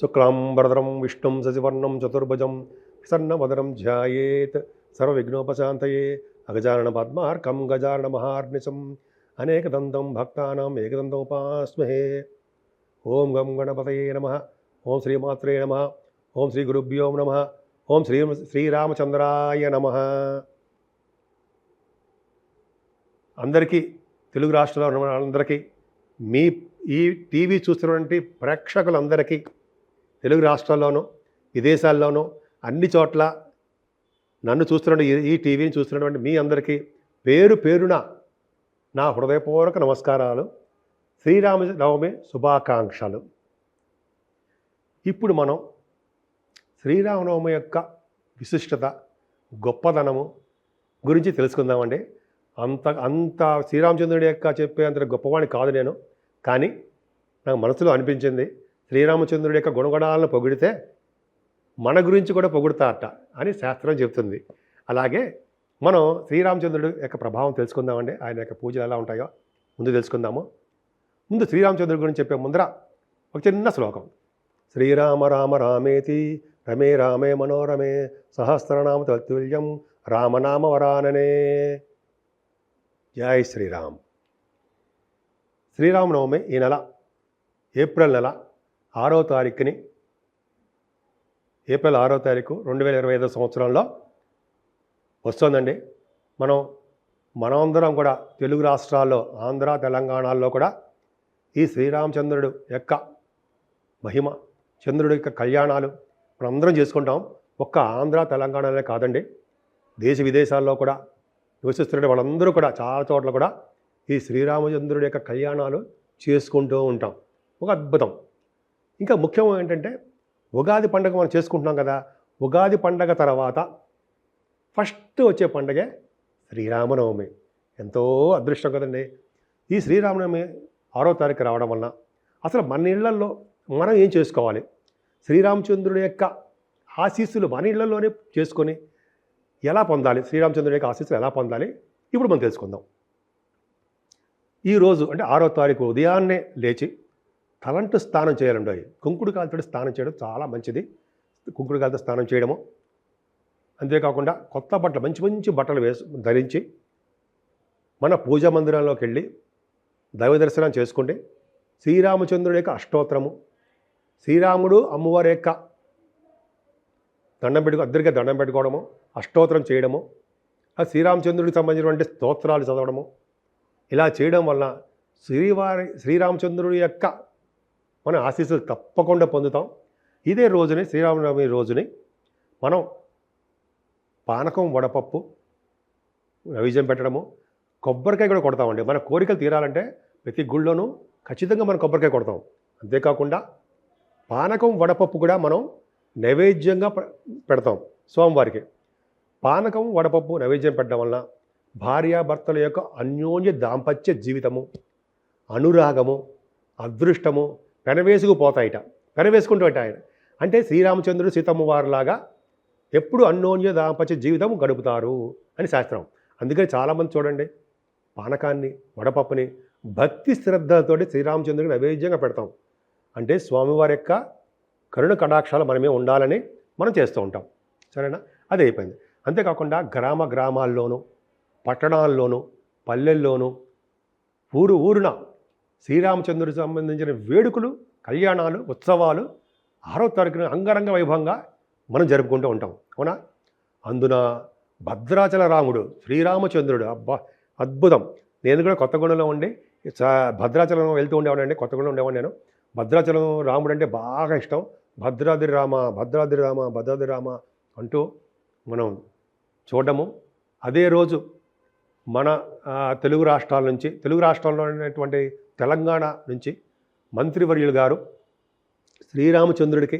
శుక్లాంబరధరం విష్ణుం శశివర్ణం చతుర్భుజం ప్రసన్నవదనం ధ్యాయేత్ సర్వవిఘ్నోపశాంతయే అగజానన పద్మార్కం గజానన మహార్నిశం అనేకదంతం భక్తానాం ఏకదంతముపాస్మహే. ఓం గం గణపతయే నమః. ఓం శ్రీమాత్రే నమః. ఓం శ్రీ గురుభ్యో నమః. ఓం శ్రీరామచంద్రాయ నమః. అందరికీ తెలుగు రాష్ట్రాల్లో ఉన్న అందరికీ, మీ ఈ టీవీ చూస్తున్నటువంటి ప్రేక్షకులందరికీ, తెలుగు రాష్ట్రాల్లోనూ విదేశాల్లోనూ అన్ని చోట్ల నన్ను చూస్తున్న ఈ టీవీని చూస్తున్నటువంటి మీ అందరికీ పేరు పేరున నా హృదయపూర్వక నమస్కారాలు, శ్రీరామనవమి శుభాకాంక్షలు. ఇప్పుడు మనం శ్రీరామనవమి యొక్క విశిష్టత, గొప్పదనము గురించి తెలుసుకుందామండి. అంత శ్రీరామచంద్రుడి యొక్క చెప్పే అంత గొప్పవాణి కాదు నేను, కానీ నాకు మనసులో అనిపించింది, శ్రీరామచంద్రుడి యొక్క గుణగణాలను పొగిడితే మన గురించి కూడా పొగుడుతారట అని శాస్త్రం చెప్తుంది. అలాగే మనం శ్రీరామచంద్రుడి యొక్క ప్రభావం తెలుసుకుందామండి. ఆయన యొక్క పూజలు ఎలా ఉంటాయో ముందు తెలుసుకుందాము. ముందు శ్రీరామచంద్రుడి గురించి చెప్పే ముందర ఒక చిన్న శ్లోకం. శ్రీరామ రామ రామేతి రమే రామే మనోరమే సహస్రనామ తత్తుల్యం రామనామ వరాననే. జై శ్రీరామ్. శ్రీరామనవమి ఈ నెల ఏప్రిల్ నెల 6వ తారీఖుని, ఏప్రిల్ 6వ తారీఖు 2025 సంవత్సరంలో వస్తుందండి. మనమందరం కూడా తెలుగు రాష్ట్రాల్లో, ఆంధ్ర తెలంగాణలో కూడా ఈ శ్రీరామచంద్రుడు యొక్క మహిమ, చంద్రుడి యొక్క కళ్యాణాలు మనందరం చేసుకుంటాం. ఒక్క ఆంధ్ర తెలంగాణలోనే కాదండి, దేశ విదేశాల్లో కూడా నివసిస్తున్న వాళ్ళందరూ కూడా చాలా చోట్ల కూడా ఈ శ్రీరామచంద్రుడి యొక్క కళ్యాణాలు చేసుకుంటూ ఉంటాం. ఒక అద్భుతం. ఇంకా ముఖ్యం ఏంటంటే, ఉగాది పండుగ మనం చేసుకుంటున్నాం కదా. ఉగాది పండగ తర్వాత ఫస్ట్ వచ్చే పండగే శ్రీరామనవమి. ఎంతో అదృష్టం కదండి. ఈ శ్రీరామనవమి 6వ తారీఖు రావడం వలన అసలు మన ఇళ్లల్లో మనం ఏం చేసుకోవాలి, శ్రీరామచంద్రుడి యొక్క ఆశీస్సులు మన ఇళ్లలోనే చేసుకొని ఎలా పొందాలి, శ్రీరామచంద్రుడి యొక్క ఆశీస్సులు ఎలా పొందాలి, ఇప్పుడు మనం తెలుసుకుందాం. ఈరోజు అంటే 6వ తారీఖు ఉదయాన్నే లేచి తలంటు స్నానం చేయాలండి. కుంకుడు కాలుతో స్నానం చేయడం చాలా మంచిది. కుంకుడు కాలుతో స్నానం చేయడము, అంతేకాకుండా కొత్త బట్టలు, మంచి మంచి బట్టలు ధరించి మన పూజా మందిరంలోకి వెళ్ళి దైవ దర్శనం చేసుకుంటే శ్రీరామచంద్రుడి యొక్క అష్టోత్తరము, శ్రీరాముడు అమ్మవారి యొక్క అద్దరిగా దండం పెట్టుకోవడము, అష్టోత్తరం చేయడము, ఆ శ్రీరామచంద్రుడికి సంబంధించినటువంటి స్తోత్రాలు చదవడము, ఇలా చేయడం వలన శ్రీరామచంద్రుడి యొక్క మన ఆశీస్సులు తప్పకుండా పొందుతాం. ఇదే రోజుని, శ్రీరామనవమి రోజుని మనం పానకం, వడపప్పు నైవేద్యం పెట్టడము, కొబ్బరికాయ కూడా కొడతామండి. మన కోరికలు తీరాలంటే ప్రతి గుళ్ళోనూ ఖచ్చితంగా మనం కొబ్బరికాయ కొడతాం. అంతేకాకుండా పానకం, వడపప్పు కూడా మనం నైవేద్యంగా పెడతాం స్వామివారికి. పానకం, వడపప్పు నైవేద్యం పెట్టడం వలన భార్యాభర్తల యొక్క అన్యోన్య దాంపత్య జీవితము, అనురాగము, అదృష్టము పెనవేసుకుంటూ ఆయన అంటే శ్రీరామచంద్రుడు సీతమ్మ వారిలాగా ఎప్పుడు అన్యోన్య దాంపత్య జీవితం గడుపుతారు అని శాస్త్రం. అందుకని చాలామంది చూడండి, పానకాన్ని, వడపప్పుని భక్తి శ్రద్ధలతోటి శ్రీరామచంద్రుడికి నైవేద్యంగా పెడతాం. అంటే స్వామివారి యొక్క కరుణ కటాక్షాలు మనమే ఉండాలని మనం చేస్తూ ఉంటాం. సరేనా? అది అయిపోయింది. అంతేకాకుండా గ్రామాల్లోనూ, పట్టణాల్లోనూ, పల్లెల్లోనూ, ఊరున శ్రీరామచంద్రుడికి సంబంధించిన వేడుకలు, కళ్యాణాలు, ఉత్సవాలు 6వ తారీఖున అంగరంగ వైభవంగా మనం జరుపుకుంటూ ఉంటాం. అవునా? అందున భద్రాచల రాముడు శ్రీరామచంద్రుడు, అబ్బా అద్భుతం. నేను కూడా కొత్తగూడెంలో ఉండి భద్రాచలం వెళ్తూ ఉండేవాడిని. కొత్తగూడెం ఉండేవాడిని నేను. భద్రాచలం రాముడు అంటే బాగా ఇష్టం. భద్రాద్రి రామ అంటూ మనం చూడడము. అదే రోజు మన తెలుగు రాష్ట్రాల్లో ఉన్నటువంటి తెలంగాణ నుంచి మంత్రివర్యులు గారు శ్రీరామచంద్రుడికి,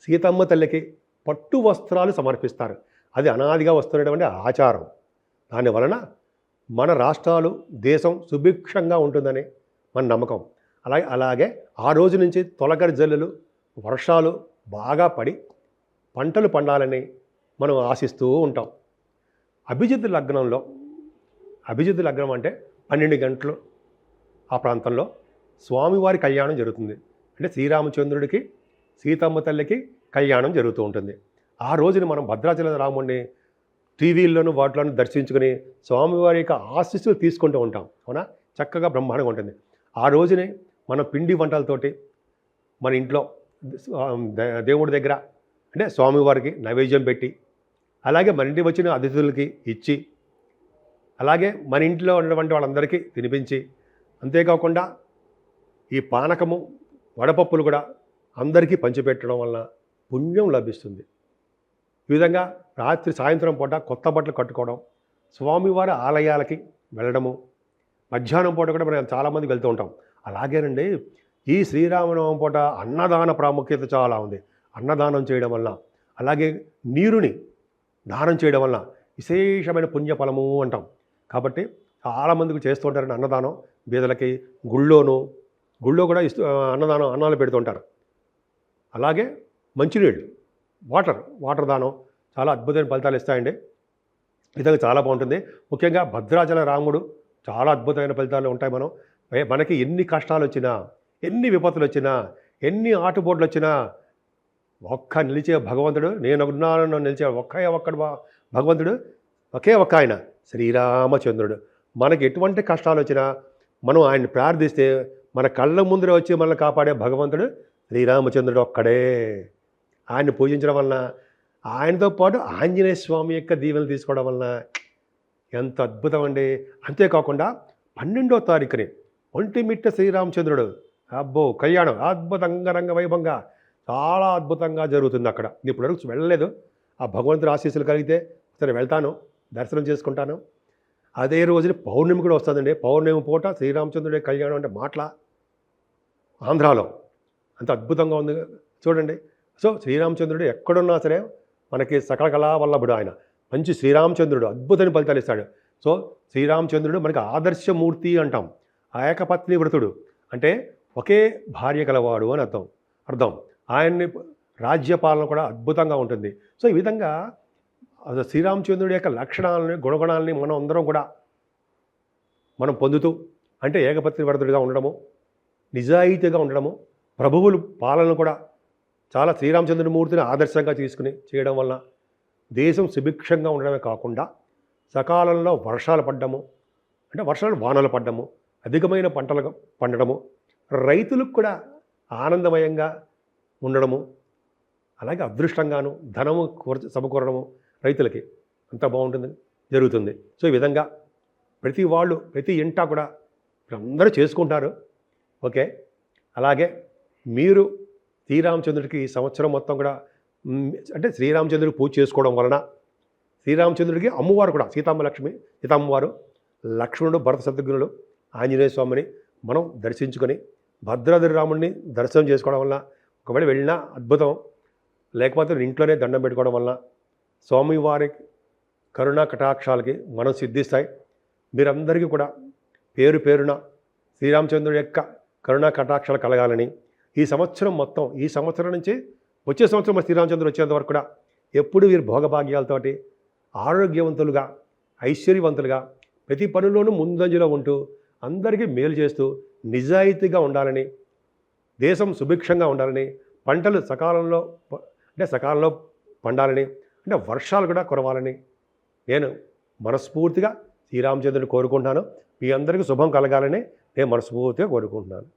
సీతమ్మ తల్లికి పట్టు వస్త్రాలు సమర్పిస్తారు. అది అనాదిగా వస్తున్నటువంటి ఆచారం. దానివలన మన రాష్ట్రాలు, దేశం సుభిక్షంగా ఉంటుందని మన నమ్మకం. అలాగే ఆ రోజు నుంచి తొలకరి జల్లులు, వర్షాలు బాగా పడి పంటలు పండాలని మనం ఆశిస్తూ ఉంటాం. అభిజిత్ లగ్నం అంటే 12 గంటలు ఆ ప్రాంతంలో స్వామివారి కళ్యాణం జరుగుతుంది. అంటే శ్రీరామచంద్రుడికి సీతమ్మ తల్లికి కళ్యాణం జరుగుతూ ఉంటుంది. ఆ రోజున మనం భద్రాచల రాముడిని టీవీల్లోనూ వాటిలోనూ దర్శించుకుని స్వామివారి యొక్క ఆశీస్సులు తీసుకుంటూ ఉంటాం. అవునా? చక్కగా బ్రహ్మాండంగా ఉంటుంది. ఆ రోజునే మన పిండి వంటలతోటి మన ఇంట్లో దేవుడి దగ్గర అంటే స్వామివారికి నైవేద్యం పెట్టి, అలాగే మన ఇంటికి వచ్చిన అతిథులకి ఇచ్చి, అలాగే మన ఇంట్లో ఉన్నటువంటి వాళ్ళందరికీ తినిపించి, అంతేకాకుండా ఈ పానకము వడపప్పులు కూడా అందరికీ పంచిపెట్టడం వలన పుణ్యం లభిస్తుంది. ఈ విధంగా రాత్రి సాయంత్రం పూట కొత్త బట్టలు కట్టుకోవడం, స్వామివారి ఆలయాలకి వెళ్ళడము, మధ్యాహ్నం పూట కూడా మనం చాలామంది వెళ్తూ ఉంటాం. అలాగేనండి ఈ శ్రీరామనవమి పూట అన్నదాన ప్రాముఖ్యత చాలా ఉంది. అన్నదానం చేయడం వల్ల, అలాగే నీరుని దానం చేయడం వల్ల విశేషమైన పుణ్యఫలము అంటాం. కాబట్టి చాలామందికి చేస్తూ ఉంటారండి అన్నదానం. బీదలకి గుళ్ళో కూడా అన్నాలు పెడుతుంటారు. అలాగే మంచినీళ్ళు, వాటర్ దానం చాలా అద్భుతమైన ఫలితాలు ఇస్తాయండి. విధంగా చాలా బాగుంటుంది. ముఖ్యంగా భద్రాచల రాముడు చాలా అద్భుతమైన ఫలితాలు ఉంటాయి. మనకి ఎన్ని కష్టాలు వచ్చినా, ఎన్ని విపత్తులు వచ్చినా, ఎన్ని ఆటుపోట్లు వచ్చినా నిలిచే భగవంతుడు, నేనున్నాను నిలిచే ఒక్కడు భగవంతుడు, ఒకే ఒక్క ఆయన శ్రీరామచంద్రుడు. మనకి ఎటువంటి కష్టాలు వచ్చినా మనం ఆయన్ని ప్రార్థిస్తే మన కళ్ళ ముందర వచ్చి మనల్ని కాపాడే భగవంతుడు శ్రీరామచంద్రుడు ఒక్కడే. ఆయన్ని పూజించడం వలన, ఆయనతో పాటు ఆంజనేయ స్వామి యొక్క దీవెనలు తీసుకోవడం వలన ఎంత అద్భుతం అండి. అంతేకాకుండా 12వ తారీఖుని ఒంటిమిట్ట శ్రీరామచంద్రుడు కళ్యాణం అద్భుతంగా రంగవైభవంగా చాలా అద్భుతంగా జరుగుతుంది అక్కడ. ఇప్పుడు వరకు వెళ్ళలేదు. ఆ భగవంతుడి ఆశీస్సులు కలిగితే సరే వెళ్తాను, దర్శనం చేసుకుంటాను. అదే రోజున పౌర్ణమి కూడా వస్తుందండి. పౌర్ణమి పూట శ్రీరామచంద్రుడి కళ్యాణం అంటే ఆంధ్రాలో అంత అద్భుతంగా ఉంది చూడండి. సో శ్రీరామచంద్రుడు ఎక్కడున్నా సరే మనకి సకల కళా వల్లభుడు ఆయన. మంచి శ్రీరామచంద్రుడు అద్భుతమైన ఫలితాలు ఇస్తాడు. సో శ్రీరామచంద్రుడు మనకి ఆదర్శమూర్తి అంటాం. ఏకపత్ని వ్రతుడు అంటే ఒకే భార్య కలవాడు అని అర్థం. ఆయన్ని రాజ్యపాలన కూడా అద్భుతంగా ఉంటుంది. సో ఈ విధంగా శ్రీరామచంద్రుడి యొక్క లక్షణాలని, గుణగణాలని మనం అందరం కూడా మనం పొందుతూ, అంటే ఏకపత్ని వ్రతుడిగా ఉండడము, నిజాయితీగా ఉండడము, ప్రభువులు పాలన కూడా చాలా శ్రీరామచంద్రమూర్తిని ఆదర్శంగా తీసుకుని చేయడం వలన దేశం సుభిక్షంగా ఉండడమే కాకుండా సకాలంలో వర్షాలు పడ్డము, అంటే వానలు పడ్డము, అధికమైన పంటలు పండడము, రైతులకు కూడా ఆనందమయంగా ఉండడము, అలాగే అదృష్టంగాను ధనము సమకూరడము రైతులకి అంత బాగుంటుంది జరుగుతుంది. సో ఈ విధంగా ప్రతి ఇంటా కూడా అందరూ చేసుకుంటారు. ఓకే. అలాగే మీరు శ్రీరామచంద్రుడికి ఈ సంవత్సరం మొత్తం కూడా అంటే శ్రీరామచంద్రుడికి పూజ చేసుకోవడం వలన శ్రీరామచంద్రుడికి అమ్మవారు కూడా సీతమ్మవారు, లక్ష్మణుడు, భరత శత్రుఘ్నుడు, ఆంజనేయ స్వామిని మనం దర్శించుకొని భద్రాద్రి రాముడిని దర్శనం చేసుకోవడం వల్ల ఒకవేళ వెళ్ళినా అద్భుతం, లేకపోతే ఇంట్లోనే దండం పెట్టుకోవడం వల్ల స్వామివారి కరుణా కటాక్షాలకి మనం సిద్ధిస్తాయి. మీరందరికీ కూడా పేరు పేరున శ్రీరామచంద్రుడి యొక్క కరుణా కటాక్షాలు కలగాలని ఈ సంవత్సరం నుంచి వచ్చే సంవత్సరం శ్రీరామచంద్రుడు వచ్చేంత వరకు కూడా ఎప్పుడు వీరు భోగభాగ్యాలతోటి ఆరోగ్యవంతులుగా, ఐశ్వర్యవంతులుగా, ప్రతి పనుల్లోనూ ముందంజలో ఉంటూ అందరికీ మేలు చేస్తూ నిజాయితీగా ఉండాలని, దేశం సుభిక్షంగా ఉండాలని, పంటలు సకాలంలో పండాలని, అంటే వర్షాలు కూడా కురవాలని నేను మనస్ఫూర్తిగా శ్రీరామచంద్రుడిని కోరుకుంటున్నాను. మీ అందరికీ శుభం కలగాలని నేను మనస్ఫూర్తిగా కోరుకుంటున్నాను.